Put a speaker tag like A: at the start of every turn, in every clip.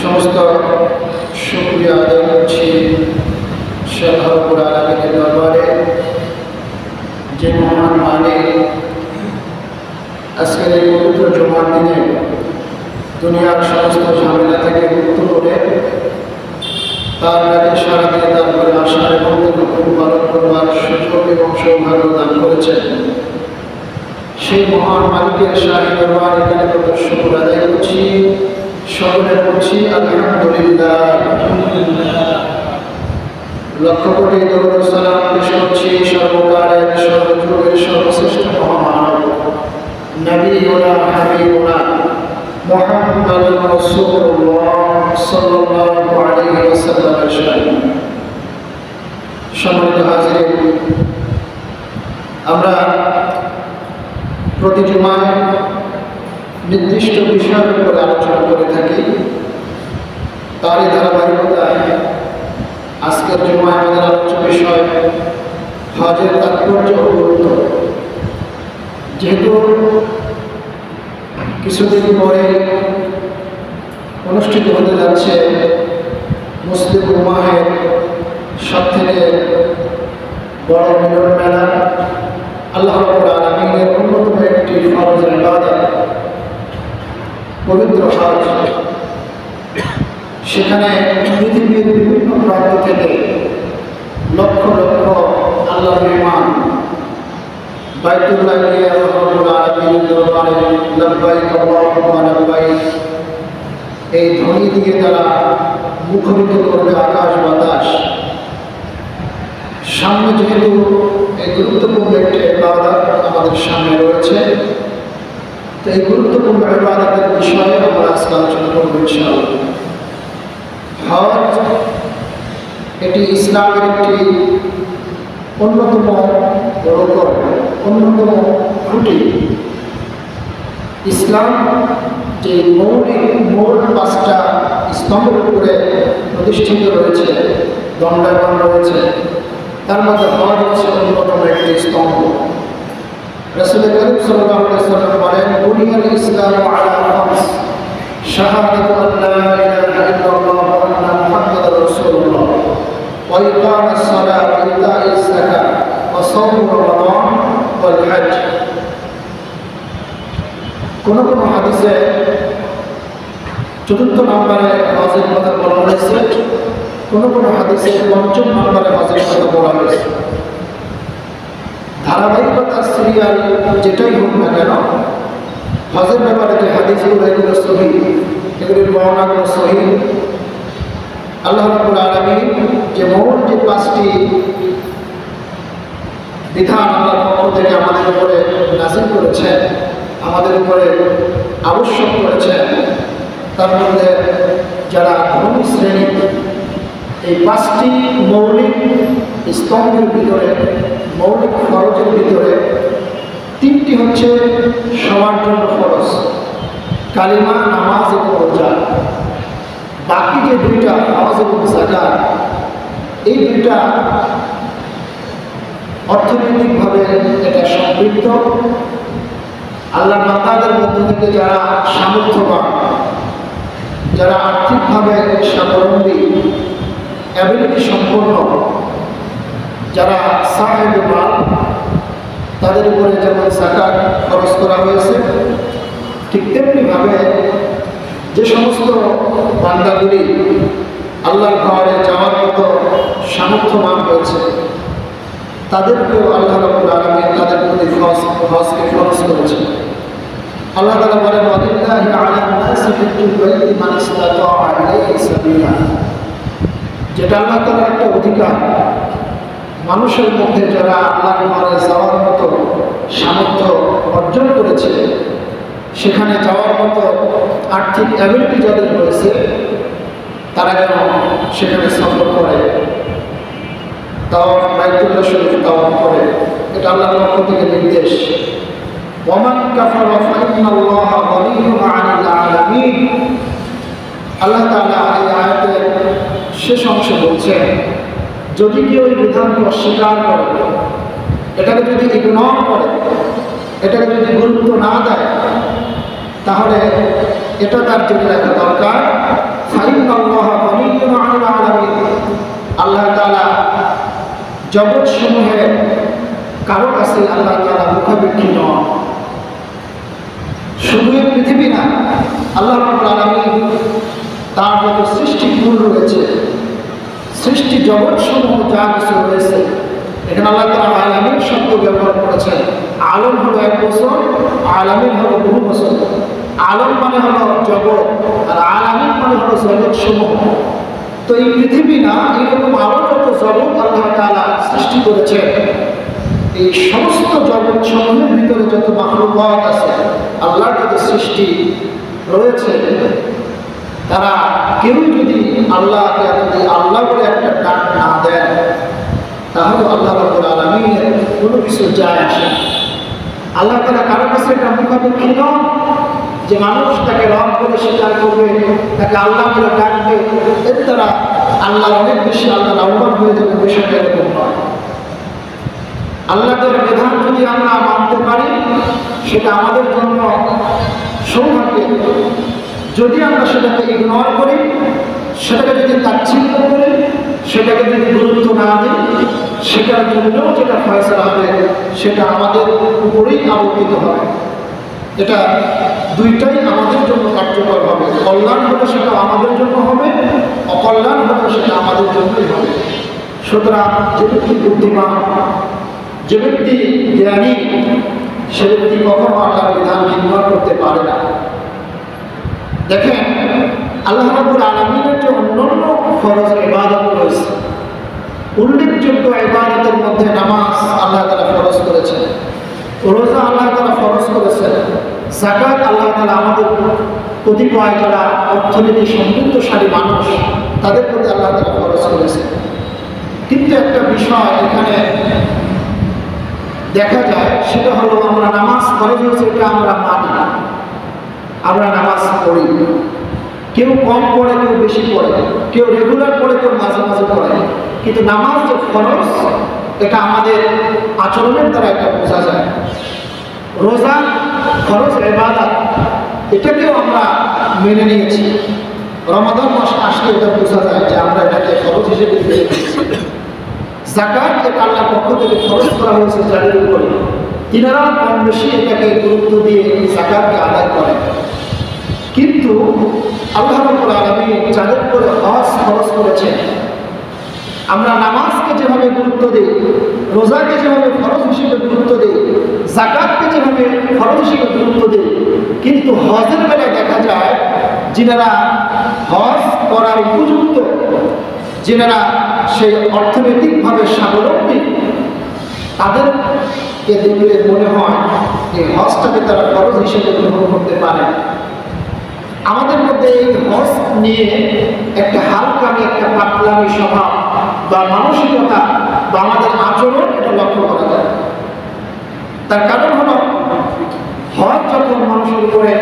A: সমস্ত শুকরিয়া আদায় করছি শেখ রব্বুল আলামিনের দরবারে, যে মহান মালিক আজকের এই পবিত্র জুমার দিনে দুনিয়ার সমস্ত ঝামেলা থেকে মুক্ত করে তার ডাকে সারা দিয়ে তারপরে আসার এবং হুকুম পালন করবার সুযোগ এবং সৌভাগ্য দান করেছেন। সেই মহান মালিকের শাহী দরবার এখানে প্রদর্শন আদায় করছি, সকলে করছি আলহামদুলিল্লাহ। লক্ষ কোটি দরুদ সালাম পেশ করছি সর্বকালের সর্বযুগের সর্বশ্রেষ্ঠ মহামানব নবীনা হাবিবুনা মুহাম্মদুর রাসূলুল্লাহ সাল্লাল্লাহু আলাইহি ওয়াসাল্লামের শানে। সম্মানিত হাজিরিন, আমরা প্রতি জুমায় নির্দিষ্ট বিষয়ের উপরে আলোচনা করে থাকি। তারই ধারাবাহিকতায় আজকের জুমায় আমাদের আলোচ্য বিষয় হজের তাৎপর্য ও গুরুত্ব। যেহেতু কিছুদিন পরে অনুষ্ঠিত হতে যাচ্ছে মুসলিম উম্মাহের সবথেকে বড় মিলন মেলা, আল্লাহ রাব্বুল আলামিনের অন্যতম একটি ফরজ ইবাদত পবিত্র হজ। সেখানে পৃথিবীর বিভিন্ন প্রান্ত থেকে লক্ষ লক্ষ আল্লাহর মেহমান বাইতুল্লাহ গিয়ে আল্লাহ রাব্বুল আলামিনের দরবারে লব্বাইক আল্লাহুম্মা লব্বাইক এই ধ্বনি দিয়ে তারা মুখরিত করবে আকাশ বাতাস। সামনে যেহেতু এই গুরুত্বপূর্ণ একটি ইবাদত আমাদের সামনে রয়েছে, তো এই গুরুত্বপূর্ণ ইবাদতের বিষয়ে আমরা আজকে আলোচনা করব ইনশাআল্লাহ। হজ এটি ইসলামের একটি অন্যতম রকম, অন্যতম খুঁটি। ইসলাম যে মূল পাঁচটা স্তম্ভের উপরে প্রতিষ্ঠিত রয়েছে, দণ্ডায়মান রয়েছে, তার মধ্যে হজ হচ্ছে অন্যতম একটি স্তম্ভ। রাসূল করিম সাল্লাল্লাহু আলাইহি ওয়াসাল্লাম বলেন, বুনিয়াল ইসলামু আলা খামস শাহাদাতু আল্লা ইলাহা ইল্লাল্লাহ ওয়া আন্না মুহাম্মাদার রাসূলুল্লাহ ওয়া ইকামাস সালাত ওয়া ইতাইজ যাকাত ওয়া সাওম রমাদান ওয়াল হজ। কোন কোন হাদিসে চতুর্থ নম্বরে হজের কথা বলা হয়েছে, কোন কোন হাদিসে পঞ্চম নম্বরে হজের কথা বলা হয়েছে। ধারাবাহিকতা সিরিয়াল যেটাই হোক না কেন, হজের ব্যাপারে যে হাদিসগুলো এগুলো সহিহ, এগুলির বর্ণনাগুলো সহিহ। আল্লাহ রাব্বুল আলামিন যে মূল যে পাঁচটি বিধান আল্লাহর পক্ষ থেকে আমাদের উপরে নাযিল করেছেন, আমাদের উপরে আবশ্যক করেছেন। তার মধ্যে যারা ধনী শ্রেণী, এই 5টি মৌলিক স্তম্ভের ভিতরে, মৌলিক ফরজের ভিতরে 3টি হচ্ছে সবার জন্য ফরজ, কালিমা, নামাজ এবং রোজা। বাকি যে 2টা হজ এবং যাকাত, এই 2টা অর্থনৈতিকভাবে এটা সম্পৃক্ত। আল্লাহ বান্দাদের মধ্য থেকে যারা সামর্থ্যবান, যারা আর্থিকভাবে স্বাবলম্বী, অ্যাবিলিটি সম্পন্ন, যারা সাহেবে মাল, তাদের উপরে যেমন যাকাত খরচ করা হয়েছে, ঠিক তেমনিভাবে যে সমস্ত বান্দাগুলি আল্লাহর ঘরে যাওয়ার মতো সামর্থ্যবান হয়েছে, তাদেরকেও আল্লাহ রাব্বুল আলামিন তাদের প্রতি হজকে খরচ করেছে। আল্লাহ তাআলা বলেন, ওয়ালিল্লাহি আলান নাসি হিজ্জুল বাইতি মান ইসতাতাআ ইলাইহি সাবিলা। যেটা আল্লাহ তাআলার একটা অধিকার, মানুষের মধ্যে যারা আল্লাহর ঘরে যাওয়ার মতো সামর্থ্য অর্জন করেছে, সেখানে যাওয়ার মতো আর্থিক অ্যাবিলিটি যাদের হয়েছে, তারা যেন সেখানে সফর করে, তাওয়াফ, বাইতুল্লাহ শরীফ তাওয়াফ করে। এটা আল্লাহর পক্ষ থেকে নির্দেশ। ওয়ামান কাফারা ফাইন্নাল্লাহা গনিয়্যুন আনিল আলামিন। আল্লাহ তাআলা এই আয়াতের শেষ অংশে বলছেন, যদি কেউ এই বিধানকে অস্বীকার করে, এটাকে যদি ইগনোর করে, এটাকে যদি গুরুত্ব না দেয়, তাহলে এটা তার জেনে রাখা দরকার, ফাইন্নাল্লাহা গনিয়্যুন আনিল আলামিন। আল্লাহ তাআলা জগৎসমূহের কারো কাছে আল্লাহ তাআলা মুখাপেক্ষী নন। শুধু এই পৃথিবী না, আল্লাহ রাব্বুল আলামিন তার যত সৃষ্টিকুল রয়েছে, সৃষ্টি জগৎসমূহ যা কিছু রয়েছে, এখানে আল্লাহ তাআলা আলামিন শব্দ ব্যবহার করেছেন। আলম হলো এক বছর, আলামিন হলো বহু বছর। আলম মানে হলো জগৎ, আর আলামিন মানে হলো জগৎসমূহ। তো এই পৃথিবী না, এইরকম আরো যত জগৎ আল্লাহ তাআলা সৃষ্টি করেছেন, এই সমস্ত জগৎ সমূহের ভিতরে যত মাখলুকাত আছে, আল্লাহর যত সৃষ্টি রয়েছে, তারা কেউ যদি আল্লাহকে যদি আল্লাহ বলে একটা ডাক না দেন, তাহলে আল্লাহ রাব্বুল আলামিনের কোনো কিছু যায় আসে। আল্লাহ তাআলা কারো কাছে একটা মুখাপেক্ষী নন যে মানুষ তাকে রব বলে স্বীকার করবে, তাকে আল্লাহ বলে ডাকবে, এর দ্বারা আল্লাহ অনেক বেশি আল্লাহ লাভবান হয়ে যাবে। বিষয়টা এরকম নয়। আল্লাহর বিধান যদি আমরা মানতে পারি, সেটা আমাদের জন্য সৌভাগ্য। যদি আমরা সেটাকে ইগনোর করি, সেটাকে যদি তাচ্ছিল্য করি, সেটাকে যদি গুরুত্ব না দিই, সেটার জন্যও যেটা ফয়সালা হবে, সেটা আমাদের উপরেই আবর্তিত হবে। এটা 2টাই আমাদের জন্য কার্যকর হবে। কল্যাণ হলে সেটা আমাদের জন্য হবে, অকল্যাণ হলে সেটা আমাদের জন্যই হবে। সুতরাং যে ব্যক্তি বুদ্ধিমান, যে ব্যক্তি জ্ঞানী, সে ব্যক্তি কখনো আল্লাহর বিধান ইগনোর করতে পারে না। দেখেন, আল্লাহ রাব্বুল আলামিনের যে অন্যান্য ফরজ ইবাদত রয়েছে, উল্লেখযোগ্য ইবাদতের মধ্যে নামাজ আল্লাহ তাআলা ফরজ করেছেন, রোজা আল্লাহ তাআলা ফরজ করেছেন, যাকাত আল্লাহ তাআলা আমাদের কতিপয় যারা অর্থনীতি সমৃদ্ধশালী মানুষ, তাদের প্রতি আল্লাহ তাআলা ফরজ করেছেন। কিন্তু একটা বিষয় এখানে দেখা যায়, সেটা হলো আমরা নামাজ ফরজ হয়েছে এটা আমরা মানি না, আমরা নামাজ পড়ি। কেউ কম পড়ে, কেউ বেশি পড়ে, কেউ রেগুলার পড়ে, কেউ মাঝে মাঝে পড়ে। কিন্তু নামাজ যে ফরজ, এটা আমাদের আচরণের দ্বারা এটা বোঝা যায়। রোজা ফরজ ইবাদত, এটাকেও আমরা মেনে নিয়েছি। রমাদান মাস আসলে এটা বোঝা যায় যে আমরা এটাকে ফরজ হিসেবে মেনে নিয়েছি। যাকাত এটা আল্লাহর পক্ষ থেকে ফরজ করা হয়েছে যাদের উপরে, তিনারা কম বেশি এটাকে গুরুত্ব দিয়ে যাকাতকে আদায় করেন। কিন্তু আল্লাহ রাব্বুল আলামিন যাদের উপরে হজ ফরজ করেছেন, আমরা নামাজকে যেভাবে গুরুত্ব দিই, রোজাকে যেভাবে ফরজ হিসেবে গুরুত্ব দিই, যাকাতকে যেভাবে ফরজ হিসেবে গুরুত্ব দিই, কিন্তু হজের বেলায় দেখা যায় যিনারা হজ করার উপযুক্ত, যিনারা সেই অর্থনৈতিকভাবে স্বাবলম্বী, তাদেরকে দেখলে মনে হয় এই হজটাকে তারা ফরজ হিসেবে গ্রহণ করতে পারে। আমাদের মধ্যে এই হজ নিয়ে একটা হালকামি, একটা পাতলামি স্বভাব বা মানসিকতা বা আমাদের আচরণ এটা লক্ষ্য করা যায়। তার কারণ হলো হজ যখন মানুষের উপরে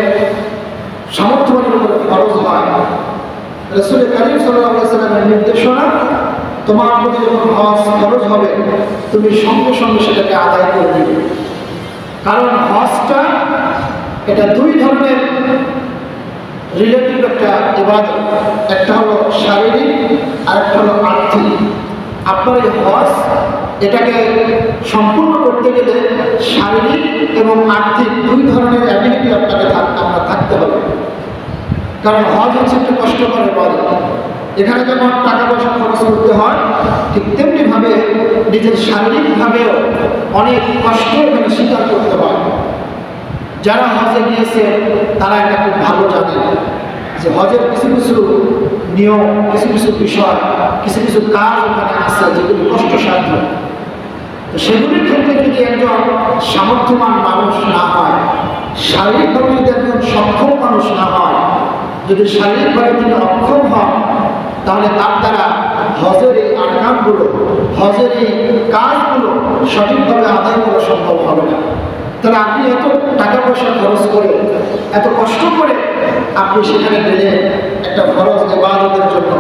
A: সামর্থ্যবানের উপরে ফরজ হয়, রাসূল কারীম সাল্লাল্লাহু আলাইহি ওয়াসাল্লামের নির্দেশনা, তোমার প্রতি যখন হজ ফরজ হবে তুমি সঙ্গে সঙ্গে সেটাকে আদায় করে দিবে। কারণ হজটা এটা দুই ধরনের রিলেটিভ একটা ইবাদত, একটা হলো শারীরিক আর একটা হলো আর্থিক। আপনার এই হজ এটাকে সম্পূর্ণ করতে গেলে শারীরিক এবং আর্থিক দুই ধরনের অ্যাবিলিটি আপনাকে থাকতে হবে। কারণ হজ হচ্ছে একটা কষ্টকর ইবাদত। এখানে যেমন টাকা পয়সা খরচ করতে হয়, ঠিক তেমনিভাবে নিজের শারীরিকভাবেও অনেক কষ্ট এখানে স্বীকার করতে হয়। যারা হজে গিয়েছে তারা এটা খুব ভালো জানে যে হজের কিছু কিছু নিয়ম, কিছু কিছু বিষয়, কিছু কিছু কাজ ওখানে আছে যেগুলি কষ্টসাধ্য। তো সেগুলির ক্ষেত্রে যদি একজন সামর্থ্যবান মানুষ না হয়, শারীরিকভাবে যদি একজন সক্ষম মানুষ না হয়, যদি শারীরিকভাবে তিনি অক্ষম হন, তাহলে তার দ্বারা হজের এই আরকানগুলো, হজের এই কাজগুলো সঠিকভাবে আদায় করা সম্ভব হবে না। তাহলে আপনি এত টাকা পয়সা খরচ করে, এত কষ্ট করে আপনি সেখানে গেলে একটা ফরজ ইবাদতের জন্য,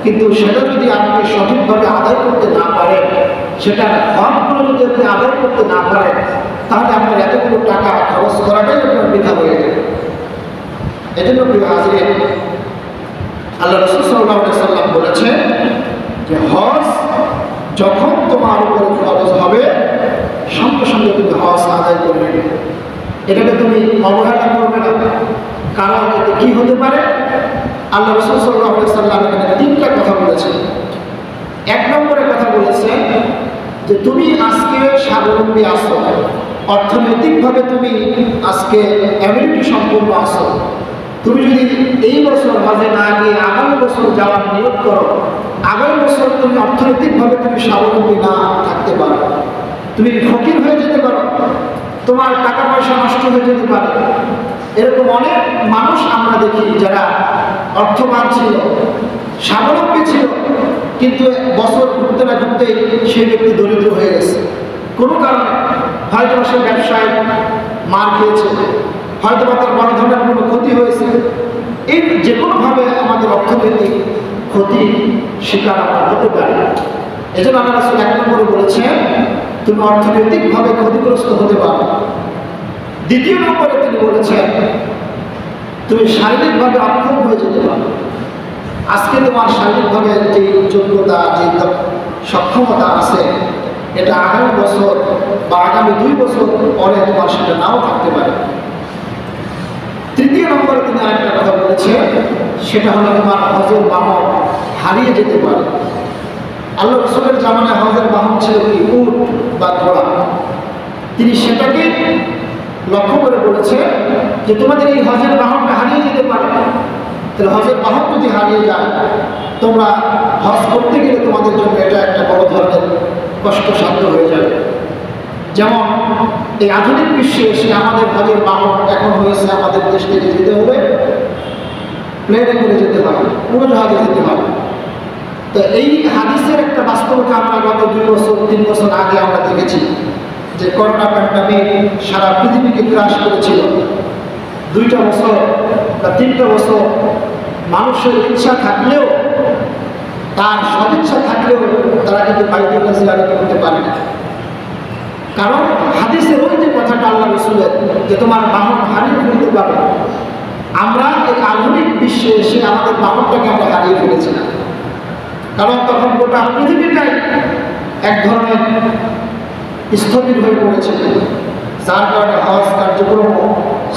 A: কিন্তু সেটা যদি আপনি সঠিকভাবে আদায় করতে না পারেন, সেটার হকগুলো যদি আপনি আদায় করতে না পারেন, তাহলে আপনার এতগুলো টাকা খরচ করাটাই আপনার বৃথা হয়ে যাবে। এজন্য প্রিয় হাজরিন, আল্লাহ রাসূল সাল্লাল্লাহু আলাইহি ওয়াসাল্লাম বলেছেন যে হজ যখন তোমার উপর ফরজ হবে সঙ্গে সঙ্গে তুমি হজ আদায় করবে। এটাকে তুমি অবহেলা করবে না। কারণ এতে কি হতে পারে? আল্লাহ রাসূল সাল্লাল্লাহু আলাইহি ওয়াসাল্লাম এখানে তিনটা কথা বলেছেন। এক নম্বরে কথা বলেছেন যে তুমি আজকে স্বাবলম্বী আছো, অর্থনৈতিকভাবে তুমি আজকে অ্যাবিলিটি সম্পূর্ণ আছো। তুমি যদি এই বছর হজে না গিয়ে আগামী বছর যাওয়ার নিয়োগ করো, আগামী বছর তুমি অর্থনৈতিকভাবে তুমি স্বাবলম্বী না থাকতে পারো, তুমি ফকির হয়ে যেতে পারো, তোমার টাকা পয়সা নষ্ট হয়ে যেতে পারে। এরকম অনেক মানুষ আমরা দেখি যারা অর্থবান ছিল, স্বাবলম্বী ছিল, কিন্তু বছর ঘুরতে না ঘুরতেই সেই ব্যক্তি দরিদ্র হয়ে গেছে। কোনো কারণে হয়তো সে ব্যবসায় মার খেয়েছে, হয়তো বা তার বড় ধরনের কোনো ক্ষতি হয়েছে। এই যে কোনোভাবে আমাদের অর্থনৈতিক ক্ষতি শিকার আমরা হতে পারি। এই জন্য আল্লাহ রাসূল এক নম্বরে বলেছেন তুমি অর্থনৈতিকভাবে ক্ষতিগ্রস্ত হতে পারো। দ্বিতীয় নম্বরে তিনি বলেছেন তুমি শারীরিকভাবে অক্ষম হয়ে যেতে পারো। আজকে তোমার শারীরিকভাবে যে যোগ্যতা, যে সক্ষমতা আছে, এটা আগামী বছর বা আগামী 2 বছর পরে তোমার সেটা নাও থাকতে পারে। তৃতীয় নম্বরে তিনি আরেকটা কথা বলেছে, সেটা হলো তোমার হজের বাহন হারিয়ে যেতে পারে। আল্লাহ রাসূলের জামানায় হজের বাহন ছিল কি? উট বা ঘোড়া। তিনি সেটাকে লক্ষ্য করে বলেছে যে তোমাদের এই হজের বাহনটা হারিয়ে যেতে পারে। তাহলে হজের বাহন যদি হারিয়ে যায়, তোমরা হজ করতে গেলে তোমাদের জন্য এটা একটা বড় ধরনের কষ্টসাধ্য হয়ে যাবে। যেমন এই আধুনিক বিশ্বে এসে আমাদের হজের বাহন এখন হয়েছে আমাদের দেশ থেকে যেতে হবে প্লেনে করে যেতে হবে, উড়োজাহাজে যেতে হবে। তো এই হাদিসের একটা বাস্তবতা আমরা গত 2 বছর 3 বছর আগে আমরা দেখেছি যে করোনা প্যান্ডামিক সারা পৃথিবীকে গ্রাস করেছিল। 2টা বছর বা 3টা বছর মানুষের ইচ্ছা থাকলেও, তার সদিচ্ছা থাকলেও তারা কিন্তু বাইতুল্লাহ জিয়ারত করতে পারে না। কারণ হাদিসে ওই যে কথাটা আল্লাহ রাসূলের যে তোমার বাহন হারিয়ে ফেলতে পারো, আমরা এই আধুনিক বিশ্বে এসে আমাদের বাহনটাকে আমরা হারিয়ে ফেলেছি না। কারণ তখন গোটা পৃথিবীটাই এক ধরনের স্থবির হয়ে পড়েছে, যার কারণে হজ কার্যক্রম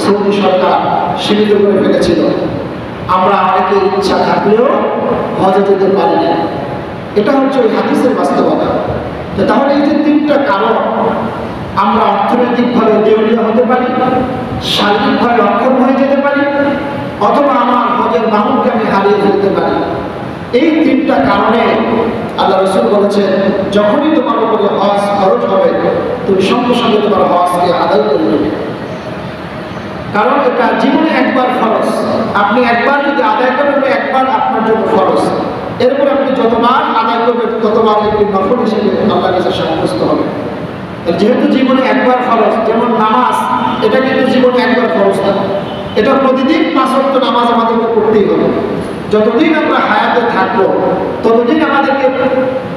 A: সৌদি সরকার সীমিত করে ফেলেছিল। আমরা অনেকে ইচ্ছা থাকলেও হজে যেতে পারি না। এটা হচ্ছে ওই হাদিসের বাস্তবতা। তাহলে এই যে 3টা কারণ, আমরা অর্থনৈতিকভাবে দেউলিয়া হতে পারি, শারীরিকভাবে অক্ষম হয়ে যেতে পারি, অথবা আমার হজের বাহনকে আমি হারিয়ে ফেলতে পারি। এই 3টা কারণে আল্লাহ রাসূল বলেছেন যখনই তোমার উপরে হজ খরচ হবে তুমি সঙ্গে সঙ্গে তোমার হজকে আদায় করে নেবে। কারণ এটা জীবনে একবার ফরজ। আপনি একবার যদি আদায় করেন, একবার আপনার জন্য ফরজ। এরপর আপনি যতবার আদায় করবেন ততবার একটি নফল হিসেবে আল্লাহর কাছে সাব্যস্ত হবে। যেহেতু জীবনে একবার ফরজ, যেমন নামাজ, এটা কিন্তু জীবনে একবার ফরজ না, এটা প্রতিদিন 5 ওয়াক্ত নামাজ আমাদেরকে পড়তেই হবে। যতদিন আমরা হায়াতে থাকবো ততদিন আমাদেরকে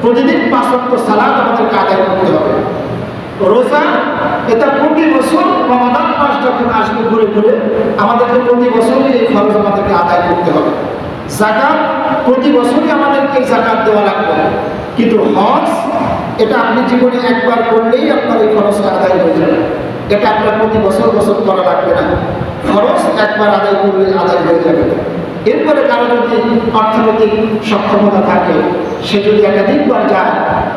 A: প্রতিদিন 5 ওয়াক্ত সালাত আমাদেরকে আদায় করতে হবে। রোজা, এটা প্রতি বছর রমাদান মাস যখন আসবে ঘুরে ঘুরে আমাদেরকে প্রতি বছরই এই ফরজ আমাদেরকে আদায় করতে হবে। যাকাত, প্রতি বছরই আমাদেরকে যাকাত দেওয়া লাগবে। কিন্তু হজ, এটা আপনি জীবনে একবার করলেই আপনার এই খরচটা আদায় হয়ে যাবে। এটা আপনার প্রতি বছর বছর করা লাগবে না, খরচ একবার আদায় করলে আদায় হয়ে যাবে। এরপরে কারো যদি অর্থনৈতিক সক্ষমতা থাকে, সে যদি একাধিকবার যায়,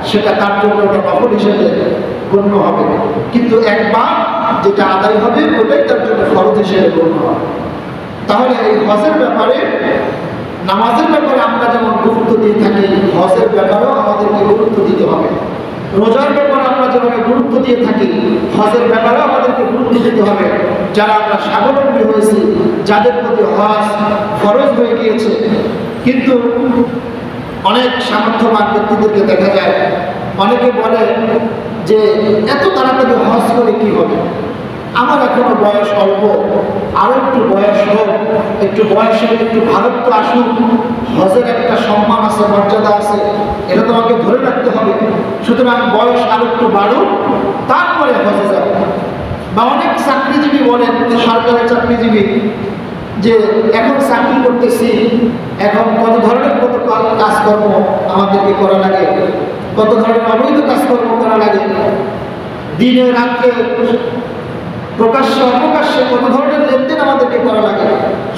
A: সেটা তার জন্য একটা নফল হিসেবে গণ্য হবে। কিন্তু একবার যেটা আদায় হবে ওটাই তার জন্য ফরজ হিসেবে গণ্য হবে। তাহলে এই হজের ব্যাপারে, নামাজের ব্যাপারে আমরা যেমন গুরুত্ব দিয়ে থাকি, হজের ব্যাপারেও আমাদেরকে গুরুত্ব দিতে হবে। রোজার ব্যাপারে আমরা যেভাবে গুরুত্ব দিয়ে থাকি, হজের ব্যাপারেও আমাদেরকে গুরুত্ব দিতে হবে। যারা আমরা স্বাবলম্বী হয়েছি, যাদের প্রতি হজ ফরজ হয়ে গিয়েছে, কিন্তু অনেক সামর্থ্যবান ব্যক্তিদেরকে দেখা যায়, অনেকে বলে যে এত তাড়াতাড়ি হজ করে কি হবে, আমার এখনো বয়স অল্প, আরো একটু বয়স হোক, একটু বয়সে একটু ভারত্ব আসুক, হজের একটা সম্মান আছে, মর্যাদা আছে, এটা তো আমাকে ধরে রাখতে হবে, সুতরাং বয়স আরো একটু বাড়ুক, তারপরে হজে যাব। বা অনেক চাকরিজীবী বলেন, সরকারের চাকরিজীবী, যে এখন চাকরি করতেছি, এখন কত ধরনের কত কাজকর্ম আমাদেরকে করা লাগে, কত ধরনের অবৈধ কাজকর্ম করা লাগে, দিনে রাত্রে প্রকাশ্যে অপ্রকাশ্যে কত ধরনের লেনদেন আমাদেরকে করা লাগে।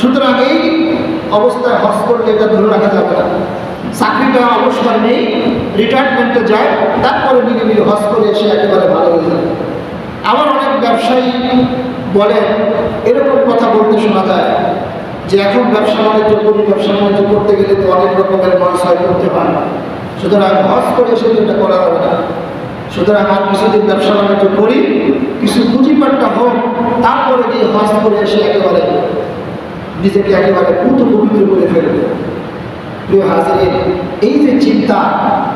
A: সুতরাং এই অবস্থায় হজ করলে এটা ধরে রাখা যাবে না। চাকরিটা অবসর নেই, রিটায়ারমেন্টে যায়, তারপরে নিরিবিলি হজ করে এসে একেবারে ভালো হয়ে যায়। আবার অনেক ব্যবসায়ী বলেন, এরকম কথা বলতে শোনা যায় যে এখন ব্যবসা বাণিজ্য করি, ব্যবসা বাণিজ্য করতে গেলে তো অনেক রকমের ব্যবসায় করতে হয়, সুতরাং হজ করে এসে এটা করা যাবে না। সুতরাং আর কিছুদিন ব্যবসা বাণিজ্য করি, কিছু পুঁজিপাটটা হোক, তারপরে গিয়ে হজ করে এসে একেবারে নিজেকে একেবারে পবিত্র করে ফেলবে। প্রিয় হাজির, এই যে চিন্তা,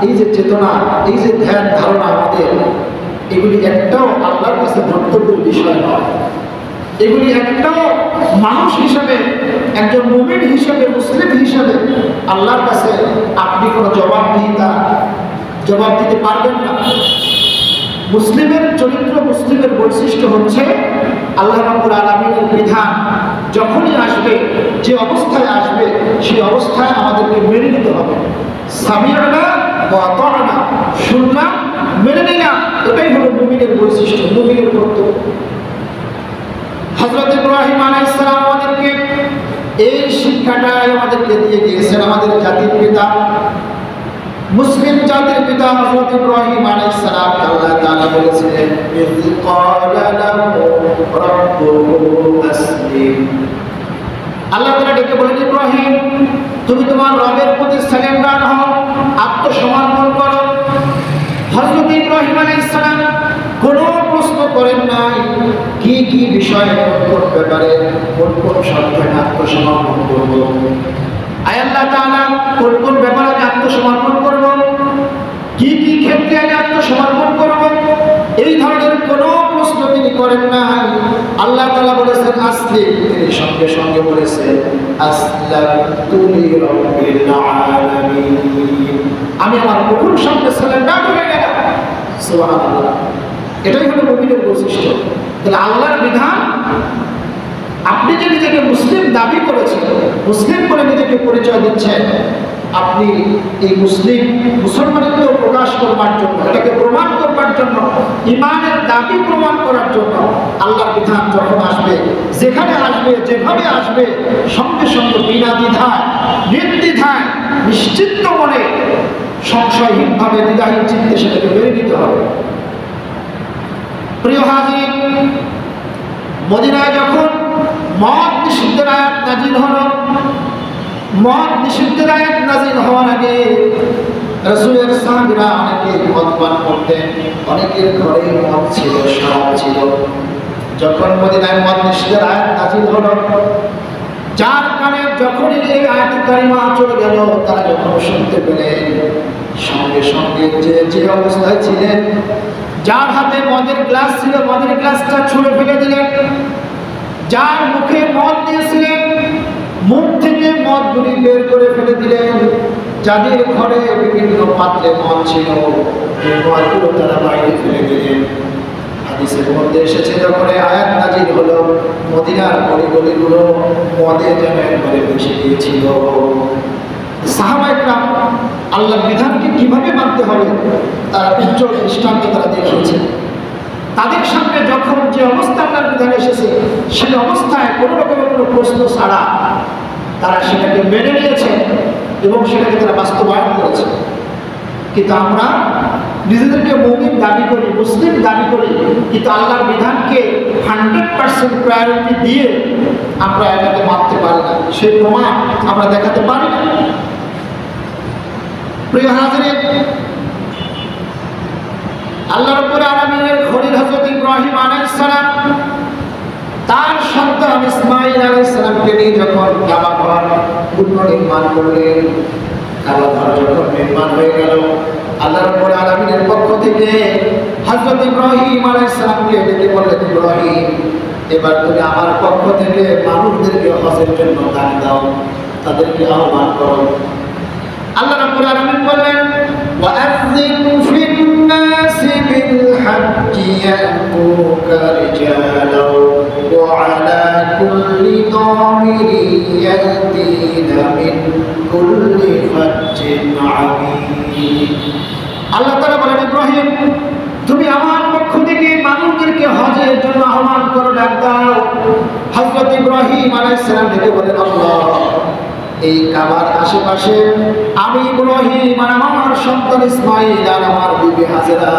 A: এই যে চেতনা, এই যে ধ্যান ধারণা আমাদের, এগুলি একটাও আল্লাহর কাছে ধর্তব্যের বিষয় নয়। এগুলি একটাও মানুষ হিসেবে, একজন মুমিন হিসেবে, মুসলিম হিসেবে আল্লাহর কাছে আপনি কোনো জবাব দিতে পারবেন না। মুসলিমের চরিত্র, মুসলিমের বৈশিষ্ট্য হচ্ছে আল্লাহ রাব্বুল আলামিনের বিধান যখনই আসবে, যে অবস্থায় আসবে, সেই অবস্থায় আমাদেরকে মেনে নিতে হবে। সামি'না ওয়া আতা'না, শুনলাম, মেনে নিলাম, এটাই হলো মুমিনের বৈশিষ্ট্য, মুমিনের কর্তব্য। হযরত ইব্রাহিম আলাইহিস সালাম আমাদেরকে এই শিক্ষাটাই আমাদেরকে দিয়ে গিয়েছেন। আমাদের জাতির পিতা, মুসলিম জাতির পিতা হযরত ইব্রাহিম আলাইহিস সালাম, আল্লাহ তাআলা বলেছিলেন, ইয ক্বালা লাহু রাব্বুহু আসলিম। আল্লাহ তাআলা ডেকে বলেন, ইব্রাহিম, তুমি তোমার রবের প্রতি সালেন্ডার হও, আত্মসমর্পণ করো। হযরত ইব্রাহিম আলাইহিস সালাম কোনো প্রশ্ন করেন নাই কি কি বিষয়ে, কোন ব্যাপারে, কোন শর্তে আত্মসমর্পণ করব, আল্লাহ তাআলা কোন ব্যাপারে আত্মসমর্পণ করব, কি কি ক্ষেত্রে আমি আত্মসমর্পণ করব, এই ধরনের কোনো প্রশ্ন তিনি করেন নাই। আল্লাহ তাআলা বলেছেন আসলিম, তিনি সঙ্গে সঙ্গে বলেছেন আসলামতু লিরাব্বিল আলামিন, আমি আমার প্রভুর সঙ্গে সারেন্ডার হয়ে গেলাম। সুবহানাল্লাহ, এটাই হলো মুমিনের বৈশিষ্ট্য। তাহলে আল্লাহর বিধান, আপনি যে নিজেকে মুসলিম দাবি করেছেন, মুসলিম বলে নিজেকে পরিচয় দিচ্ছেন, আপনি এই মুসলমানিত্ব প্রকাশ করবার জন্য, এটাকে প্রমাণ করবার জন্য, ঈমানের দাবি প্রমাণ করার জন্য আল্লাহর বিধান যখন আসবে, যেখানে আসবে, যেভাবে আসবে, সঙ্গে সঙ্গে বিনা দ্বিধায়, নির্দ্বিধায়, নিশ্চিন্ত মনে, সংশয়হীনভাবে, দ্বিধাহীন চিন্তে সেটাকে মেনে নিতে হবে। প্রিয় হাজির, মদিনায় যখন মদ নিষিদ্ধের আয়াত নাজিল হলো, মদ নিষিদ্ধের আয়াত নাজিল হওয়ার আগে রাসূলের সাহাবীরা অনেকে মদ পান করতেন, অনেকের ঘরে মদ ছিল, শরাব ছিল। যখন মদিনায় মদ নিষেধের আয়াত নাযিল হলো, যার কানে যখনই এই আয়াত কারিমা চলে গেল, তারা যখন শুনতে পেলেন, সঙ্গে সঙ্গে যে অবস্থায় ছিলেন, যার হাতে মদের গ্লাস ছিল মদের গ্লাসটা ছুঁড়ে ফেলে দিলেন, যার মুখে মদ দিয়েছিলেন মুখ থেকে মদগুলি বের করে ফেলে দিলেন, যাদের ঘরে বিভিন্ন পাত্রে মদ ছিল এই মদগুলো তারা বাইরে ফেলে দিলেন। হাদিসের মধ্যে এসেছে, যখন আয়াত নাযিল হলো, মদিনার গলিগুলো মদে যেন একবারে ভেসে গিয়েছিল। সাহাবায়ে কেরাম আল্লাহর বিধানকে কিভাবে মানতে হবে তার উজ্জ্বল দৃষ্টান্ত তারা দেখিয়েছেন। তাদের সামনে যখন যে অবস্থা আল্লাহর বিধান এসেছে, সেই অবস্থায় কোনো রকমের কোনো প্রশ্ন ছাড়া তারা সেটাকে মেনে নিয়েছে এবং সেটাকে তারা বাস্তবায়ন করেছে। কিন্তু আমরা নিজেদেরকে মুমিন দাবি করি, মুসলিম দাবি করি, কিন্তু আল্লাহর বিধানকে 100% প্রায়োরিটি দিয়ে আমরা এটাকে মানতে পারি না, সেই প্রমাণ আমরা দেখাতে পারি না। প্রিয় হাজিরিন, আল্লাহ রাব্বুল আলামিনের খলিল হযরত ইব্রাহিম আলাইহিস সালাম তার সন্তান ইসমাঈল আলাইহিস সালামকে নিয়ে যখন কাবা ঘর পুনর্নির্মাণ করলেন, কাবা ঘর যখন নির্মাণ হয়ে গেল, আল্লাহ রাব্বুল আলামিনের পক্ষ থেকে হযরত ইব্রাহিম আলাইহিস সালামকে ডেকে বললেন, ইব্রাহিম, এবার তুমি আমার পক্ষ থেকে মানুষদেরকে হজের জন্য দান দাও, তাদেরকে আহ্বান করো। আল্লাহ রাব্বুল আলামিন বললেন, ওয়াআযিন ফিন-নাসি বিল-হাজ্জি ইয়াতুকা রিজালাও ওয়া আলা কুল্লি দামিরিন ইয়াতিনা মিন কুল্লি ফাজ্জিন আমিন। আল্লাহ তাআলা বলেন, ইব্রাহিম, তুমি আমার পক্ষ থেকে মানুষদেরকে হজের জন্য আহ্বান করো, ডাক দাও। হযরত ইব্রাহিম আলাইহিস সালাম ডেকে বলেন, আল্লাহ, এই কাবার আশেপাশে আমি ইব্রাহিম আর আমার সন্তান ইসমাঈল আর আমার বিবি হাজেরা,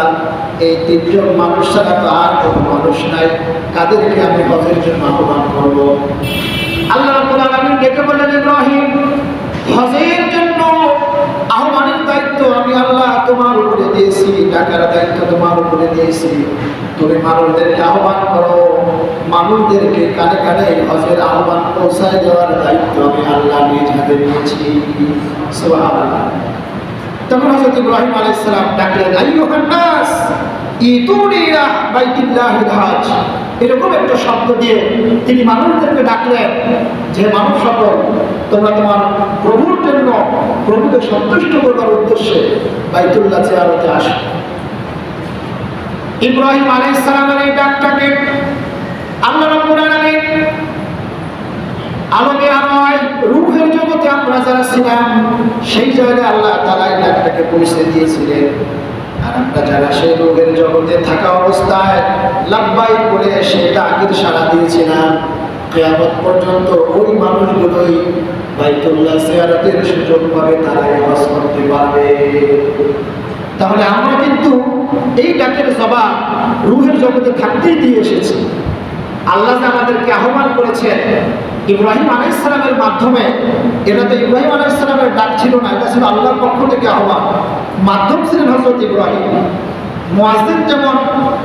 A: এই তিনজন মানুষ ছাড়া তো আর কোনো মানুষ নাই, কাদেরকে আমি হজের জন্য আহ্বান করবো? আল্লাহ রাব্বুল আলামিন ডেকে বললেন, ইব্রাহিম, হজের জন্য আহ্বানের দায়িত্ব আমি আল্লাহ তোমার উপরে দিয়েছি, ডাকার দায়িত্ব তোমার উপরে দিয়েছি। তুমি মানুষদেরকে আহ্বান করো, মানুষদেরকে কানে কানে হজের আহ্বান পৌঁছায় দেওয়ার দায়িত্ব আমি আল্লাহ নিজ হাতে নিয়েছি। সুবহানাল্লাহ। তখন হযরত ইব্রাহিম আলাইহিস সালাম ডাকলেন, আইয়ুহান নাস ইতুনি ইলা বাইতিল্লাহিল হজ। এরকম একটা শব্দ দিয়ে তিনি মানুষদেরকে ডাকলেন যে মানুষ সকল, তোমরা তোমার প্রভুর জন্য, প্রভুকে সন্তুষ্ট করবার উদ্দেশ্যে বাইতুল্লাহ জিয়ারতে আসো। ইব্রাহিম আলাইহিস সালামের এই ডাকটাকে আল্লাহ রাব্বুল আলামিন আলমে আরওয়ায় রূহের জগতে আমরা যারা ছিলাম সেই জায়গায় আল্লাহ তাআলা এই ডাকটাকে পৌঁছে দিয়েছিলেন। আর আমরা যারা সেই রূহের জগতে থাকা অবস্থায় লাব্বাইক বলে সেই ডাকের সাড়া দিয়েছিলাম, কিয়ামত পর্যন্ত ওই মানুষগুলোই বাইতুল্লাহ জিয়ারতের সুযোগ পাবে, তারাই হজ করতে পারবে। তাহলে আমরা কিন্তু এই ডাকের জবাব রূহের জগতে থাকতেই দিয়ে এসেছি। আল্লাহ যে আমাদেরকে আহ্বান করেছেন ইব্রাহিম আলাইহিস সালামের মাধ্যমে, এটা তো ইব্রাহিম আলাইহিস সালামের ডাক ছিল না, এটা ছিল আল্লাহর পক্ষ থেকে আহ্বান। মাধ্যম ছিলেন হযরত ইব্রাহিম। মুয়াজ্জিন যেমন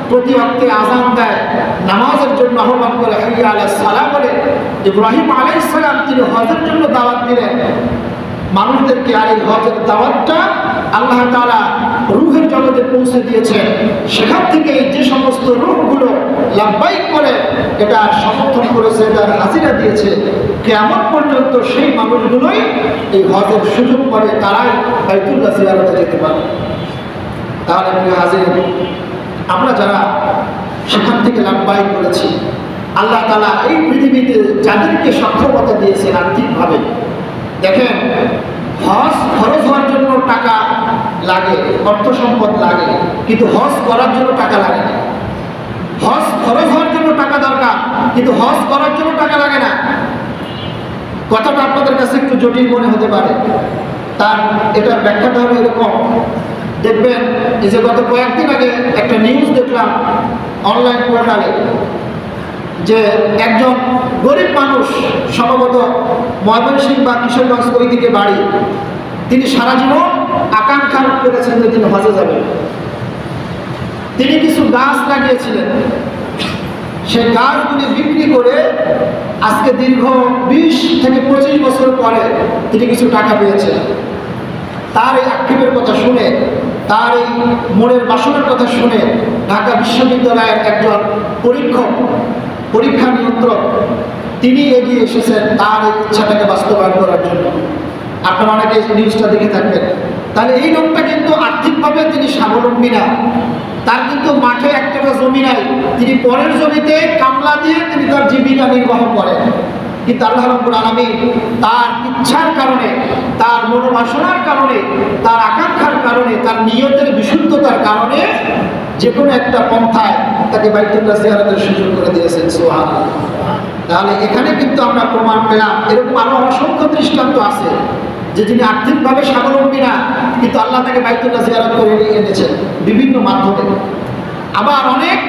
A: প্রতি ওয়াক্তে আযান দেয়, নামাজের জন্য আহ্বান করে হাইয়া আলাস সালাহ বলে, ইব্রাহিম আলাইহিস সালাম তিনি হজের জন্য দাওয়াত দিলেন মানুষদেরকে। আর এই হজের দাওয়াতটা আল্লাহ তাআলা রূহের জগতে পৌঁছে দিয়েছেন। সেখান থেকে যে সমস্ত রূহগুলো লাব্বাইক করে এটা সমর্থন করেছে, এটার হাজিরা দিয়েছে, কিয়ামত পর্যন্ত সেই মানুষগুলোই এই হজের সুযোগ পাবে, তারাই বাইতুল্লাহ জিয়ারতে যেতে পারবে। তাহলে প্রিয় হাজির, আমরা যারা সেখান থেকে লাব্বাইক করেছি, আল্লাহ তাআলা এই পৃথিবীতে যাদেরকে সক্ষমতা দিয়েছেন আর্থিকভাবে, দেখেন হজ খরচ হওয়ার জন্য টাকা লাগে, অর্থ সম্পদ লাগে, কিন্তু হজ করার জন্য টাকা লাগে না। হজ খরচ হওয়ার জন্য টাকা দরকার, কিন্তু হজ করার জন্য টাকা লাগে না। কথাটা আপনাদের কাছে একটু জটিল মনে হতে পারে, তার এটার ব্যাখ্যাটা হলো এরকম। দেখবেন এই যে গত কয়েকদিন আগে একটা নিউজ দেখলাম অনলাইন পোর্টালে, যে একজন গরিব মানুষ, সম্ভবত ময়মনসিংহ বা কিশোরগঞ্জ ওই দিকে বাড়ি, তিনি সারা জীবন আকাঙ্ক্ষা করেছেন যে তিনি হজে যাবেন। তিনি কিছু গাছ লাগিয়েছিলেন, সেই গাছগুলি বিক্রি করে আজকে দীর্ঘ 20 থেকে 25 বছর পরে তিনি কিছু টাকা পেয়েছেন। তার এই আক্ষেপের কথা শুনে, তার এই মনের বাসনার কথা শুনে ঢাকা বিশ্ববিদ্যালয়ের একজন পরীক্ষা নিয়ন্ত্রক তিনি এগিয়ে এসেছেন তার এই ইচ্ছাটাকে বাস্তবায়ন করার জন্য। আপনারা অনেকে নিউজটা দেখে থাকবেন। তাহলে এই লোকটা কিন্তু আর্থিকভাবে তিনি স্বাবলম্বী না, তার কিন্তু মাঠে একটা জমি নাই, তিনি পরের জমিতে কামলা দিয়ে তিনি তার জীবিকা নির্বাহ করেন। কিন্তু আল্লাহ রাব্বুল আলামিন তার ইচ্ছার কারণে, তার মনোবাসনার কারণে, তার আকাঙ্ক্ষার কারণে, তার নিয়তের বিশুদ্ধতার কারণে যে কোনো একটা পন্থায় তাকে বাইতুল্লাহ জিয়ারতের সুযোগ করে দিয়েছেন। সুবহানাল্লাহ। তাহলে এখানে কিন্তু আমরা প্রমাণ পেলাম, এরকম আরো অসংখ্য দৃষ্টান্ত আছে যে যিনি আর্থিকভাবে স্বাবলম্বী না, কিন্তু আল্লাহ তাকে বাইতুল্লাহ জিয়ারত করে নিয়ে এনেছেন বিভিন্ন মাধ্যমে। আবার অনেক